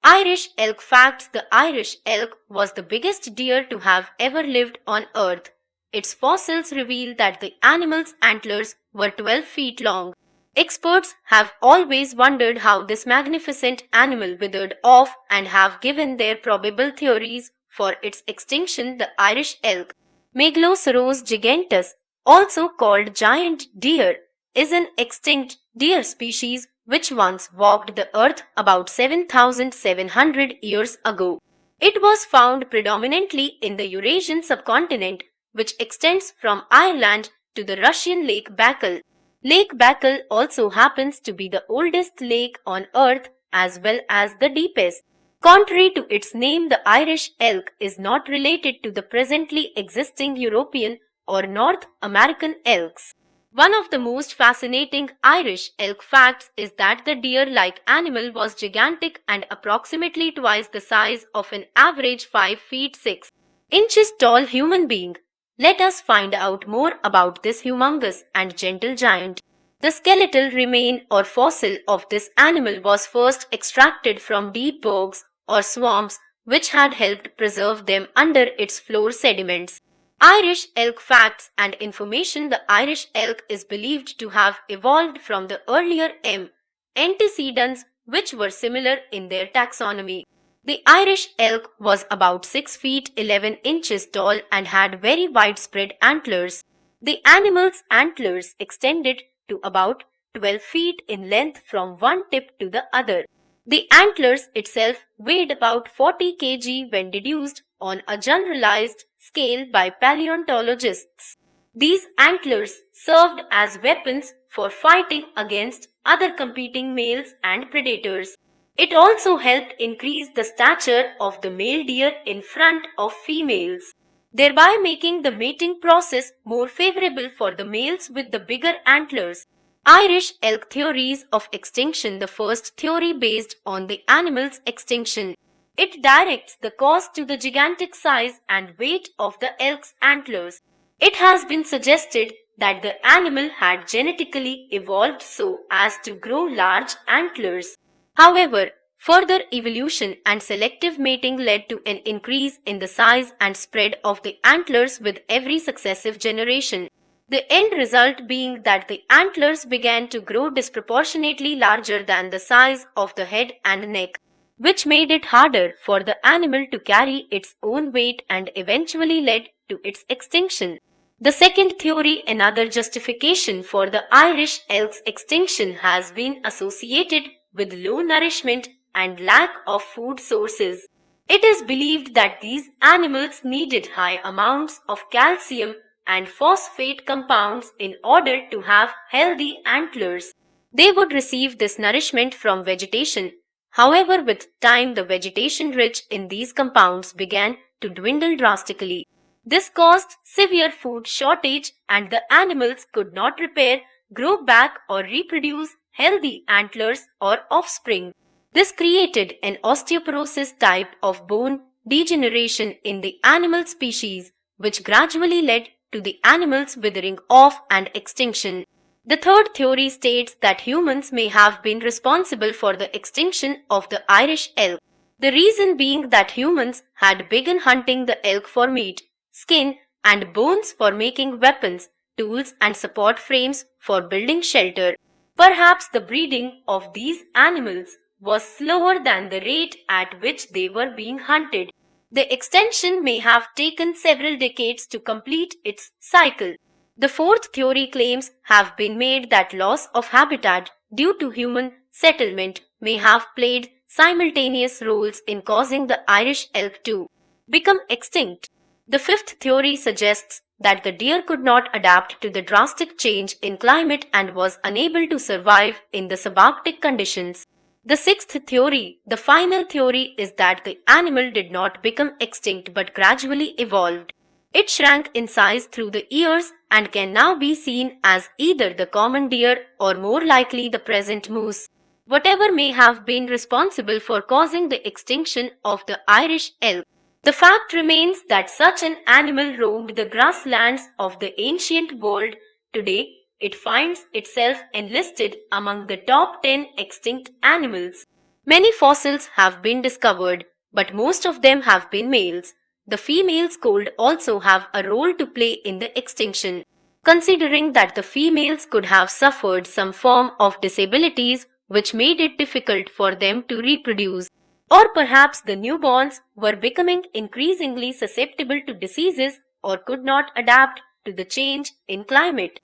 Irish elk facts. The Irish elk was the biggest deer to have ever lived on Earth. Its fossils reveal that the animal's antlers were 12 feet long. Experts have always wondered how this magnificent animal withered off and have given their probable theories for its extinction. The Irish elk, Megaloceros giganteus, also called giant deer, is an extinct deer species which once walked the earth about 7,700 years ago. It was found predominantly in the Eurasian subcontinent, which extends from Ireland to the Russian Lake Baikal. Lake Baikal also happens to be the oldest lake on earth as well as the deepest. Contrary to its name, the Irish elk is not related to the presently existing European or North American elks. One of the most fascinating Irish elk facts is that the deer-like animal was gigantic and approximately twice the size of an average 5 feet 6 inches tall human being. Let us find out more about this humongous and gentle giant. The skeletal remain or fossil of this animal was first extracted from deep bogs or swamps which had helped preserve them under its floor sediments. Irish elk facts and information. The Irish elk is believed to have evolved from the earlier antecedents which were similar in their taxonomy. The Irish elk was about 6 feet 11 inches tall and had very widespread antlers. The animal's antlers extended to about 12 feet in length from one tip to the other. The antlers itself weighed about 40 kg when deduced on a generalized scale by paleontologists. These antlers served as weapons for fighting against other competing males and predators. It also helped increase the stature of the male deer in front of females, thereby making the mating process more favorable for the males with the bigger antlers. Irish elk theories of extinction. The first theory based on the animal's extinction. It directs the cause to the gigantic size and weight of the elk's antlers. It has been suggested that the animal had genetically evolved so as to grow large antlers. However, further evolution and selective mating led to an increase in the size and spread of the antlers with every successive generation. The end result being that the antlers began to grow disproportionately larger than the size of the head and neck, which made it harder for the animal to carry its own weight and eventually led to its extinction. The second theory, another justification for the Irish elk's extinction, has been associated with low nourishment and lack of food sources. It is believed that these animals needed high amounts of calcium and phosphate compounds in order to have healthy antlers. They would receive this nourishment from vegetation. However, with time the vegetation rich in these compounds began to dwindle drastically. This caused severe food shortage and the animals could not repair, grow back or reproduce healthy antlers or offspring. This created an osteoporosis type of bone degeneration in the animal species, which gradually led to the animals withering off and extinction. The third theory states that humans may have been responsible for the extinction of the Irish elk. The reason being that humans had begun hunting the elk for meat, skin, and bones for making weapons, tools, and support frames for building shelter. Perhaps the breeding of these animals was slower than the rate at which they were being hunted. The extinction may have taken several decades to complete its cycle. The fourth theory claims have been made that loss of habitat due to human settlement may have played simultaneous roles in causing the Irish elk to become extinct. The fifth theory suggests that the deer could not adapt to the drastic change in climate and was unable to survive in the subarctic conditions. The sixth theory, the final theory, is that the animal did not become extinct but gradually evolved. It shrank in size through the years and can now be seen as either the common deer or more likely the present moose. Whatever may have been responsible for causing the extinction of the Irish elk, the fact remains that such an animal roamed the grasslands of the ancient world. Today, it finds itself enlisted among the top 10 extinct animals. Many fossils have been discovered, but most of them have been males. The females could also have a role to play in the extinction, considering that the females could have suffered some form of disabilities which made it difficult for them to reproduce. Or perhaps the newborns were becoming increasingly susceptible to diseases or could not adapt to the change in climate.